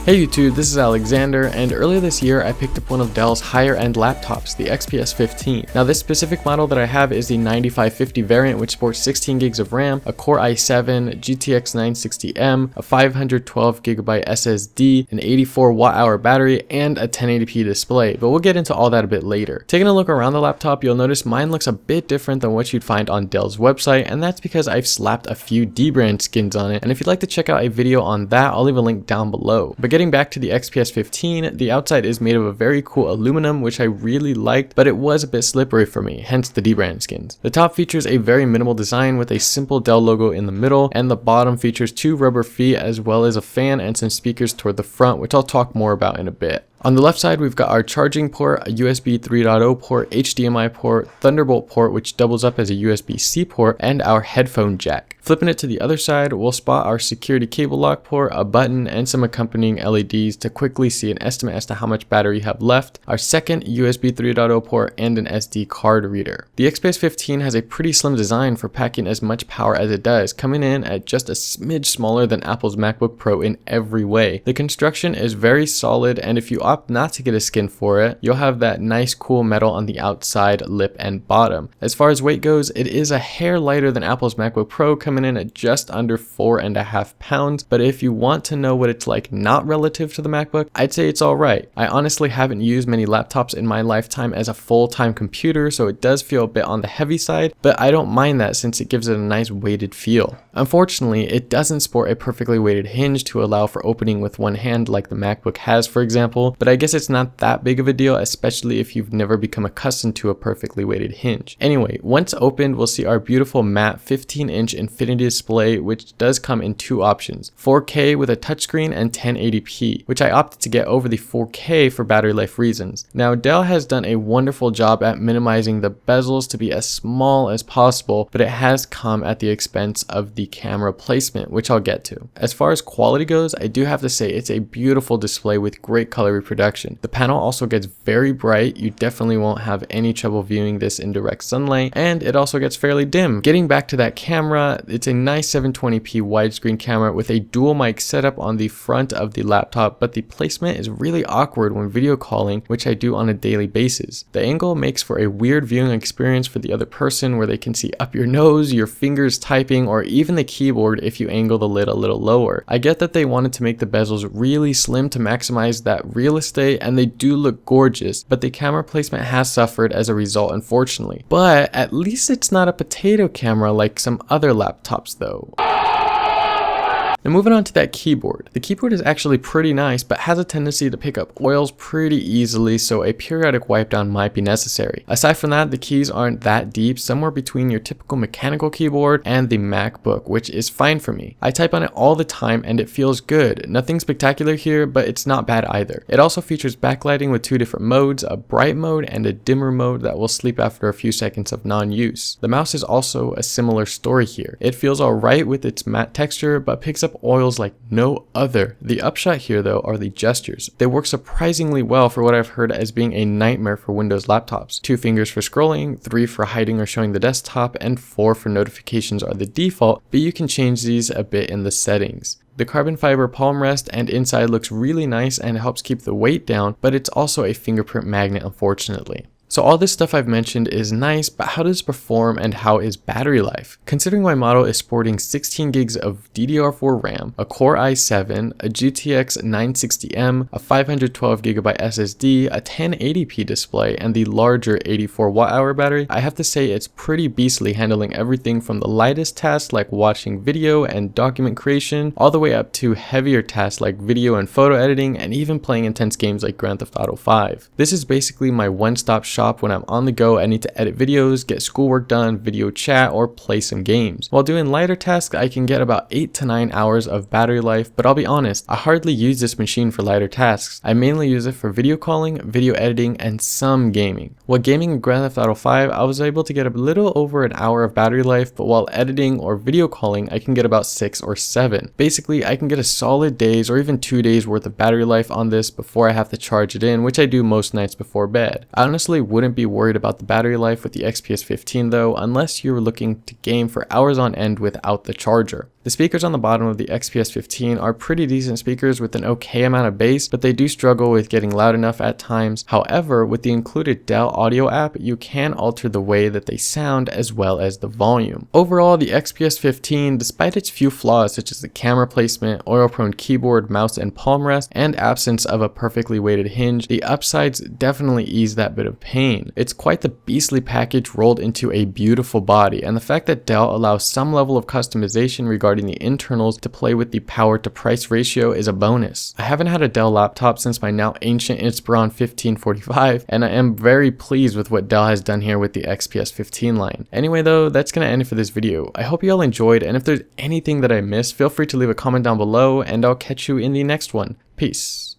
Hey YouTube, this is Alexander, and earlier this year I picked up one of Dell's higher end laptops, the XPS 15. Now this specific model that I have is the 9550 variant, which sports 16 gigs of RAM, a Core i7, GTX 960M, a 512GB SSD, an 84 watt-hour battery, and a 1080p display, but we'll get into all that a bit later. Taking a look around the laptop, you'll notice mine looks a bit different than what you'd find on Dell's website, and that's because I've slapped a few dbrand skins on it, and if you'd like to check out a video on that, I'll leave a link down below. But getting back to the XPS 15, the outside is made of a very cool aluminum, which I really liked, but it was a bit slippery for me, hence the dbrand skins. The top features a very minimal design with a simple Dell logo in the middle, and the bottom features two rubber feet as well as a fan and some speakers toward the front, which I'll talk more about in a bit. On the left side, we've got our charging port, a USB 3.0 port, HDMI port, Thunderbolt port, which doubles up as a USB-C port, and our headphone jack. Flipping it to the other side, we'll spot our security cable lock port, a button, and some accompanying LEDs to quickly see an estimate as to how much battery you have left, our second USB 3.0 port, and an SD card reader. The XPS 15 has a pretty slim design for packing as much power as it does, coming in at just a smidge smaller than Apple's MacBook Pro in every way. The construction is very solid, and if you opt not to get a skin for it, you'll have that nice cool metal on the outside, lip, and bottom. As far as weight goes, it is a hair lighter than Apple's MacBook Pro, coming in at just under 4.5 pounds, but if you want to know what it's like not relative to the MacBook, I'd say it's alright. I honestly haven't used many laptops in my lifetime as a full-time computer, so it does feel a bit on the heavy side, but I don't mind that since it gives it a nice weighted feel. Unfortunately, it doesn't sport a perfectly weighted hinge to allow for opening with one hand like the MacBook has, for example, but I guess it's not that big of a deal, especially if you've never become accustomed to a perfectly weighted hinge. Anyway, once opened, we'll see our beautiful matte 15-inch Infinity display, which does come in two options, 4K with a touchscreen and 1080p, which I opted to get over the 4K for battery life reasons. Now, Dell has done a wonderful job at minimizing the bezels to be as small as possible, but it has come at the expense of the camera placement, which I'll get to. As far as quality goes, I do have to say it's a beautiful display with great color reproduction. The panel also gets very bright. You definitely won't have any trouble viewing this in direct sunlight, and it also gets fairly dim. Getting back to that camera, it's a nice 720p widescreen camera with a dual mic setup on the front of the laptop, but the placement is really awkward when video calling, which I do on a daily basis. The angle makes for a weird viewing experience for the other person where they can see up your nose, your fingers typing, or even the keyboard if you angle the lid a little lower. I get that they wanted to make the bezels really slim to maximize that real estate, and they do look gorgeous, but the camera placement has suffered as a result, unfortunately. But at least it's not a potato camera like some other laptops though. Now moving on to that keyboard. The keyboard is actually pretty nice, but has a tendency to pick up oils pretty easily, so a periodic wipe down might be necessary. Aside from that, the keys aren't that deep, somewhere between your typical mechanical keyboard and the MacBook, which is fine for me. I type on it all the time and it feels good. Nothing spectacular here, but it's not bad either. It also features backlighting with two different modes, a bright mode and a dimmer mode that will sleep after a few seconds of non-use. The mouse is also a similar story here. It feels alright with its matte texture, but picks up oils like no other. The upshot here though are the gestures. They work surprisingly well for what I've heard as being a nightmare for Windows laptops. 2 fingers for scrolling, 3 for hiding or showing the desktop, and 4 for notifications are the default, but you can change these a bit in the settings. The carbon fiber palm rest and inside looks really nice and helps keep the weight down, but it's also a fingerprint magnet, unfortunately. So all this stuff I've mentioned is nice, but how does it perform and how is battery life? Considering my model is sporting 16 gigs of DDR4 RAM, a Core i7, a GTX 960M, a 512GB SSD, a 1080p display, and the larger 84 watt-hour battery, I have to say it's pretty beastly, handling everything from the lightest tasks like watching video and document creation, all the way up to heavier tasks like video and photo editing, and even playing intense games like Grand Theft Auto 5. This is basically my one-stop shop when I'm on the go. I need to edit videos, get schoolwork done, video chat, or play some games. While doing lighter tasks, I can get about 8 to 9 hours of battery life, but I'll be honest, I hardly use this machine for lighter tasks. I mainly use it for video calling, video editing, and some gaming. While gaming in Grand Theft Auto 5, I was able to get a little over an hour of battery life, but while editing or video calling, I can get about 6 or 7. Basically, I can get a solid day's or even 2 days worth of battery life on this before I have to charge it in, which I do most nights before bed. I honestly wouldn't be worried about the battery life with the XPS 15 though, unless you're looking to game for hours on end without the charger. The speakers on the bottom of the XPS 15 are pretty decent speakers with an okay amount of bass, but they do struggle with getting loud enough at times. However, with the included Dell Audio app, you can alter the way that they sound as well as the volume. Overall, the XPS 15, despite its few flaws such as the camera placement, oil-prone keyboard, mouse, and palm rest, and absence of a perfectly weighted hinge, the upsides definitely ease that bit of pain. It's quite the beastly package rolled into a beautiful body, and the fact that Dell allows some level of customization regarding the internals to play with the power to price ratio is a bonus. I haven't had a Dell laptop since my now ancient Inspiron 1545, and I am very pleased with what Dell has done here with the XPS 15 line. Anyway though, that's gonna end it for this video. I hope you all enjoyed, and if there's anything that I missed, feel free to leave a comment down below, and I'll catch you in the next one. Peace.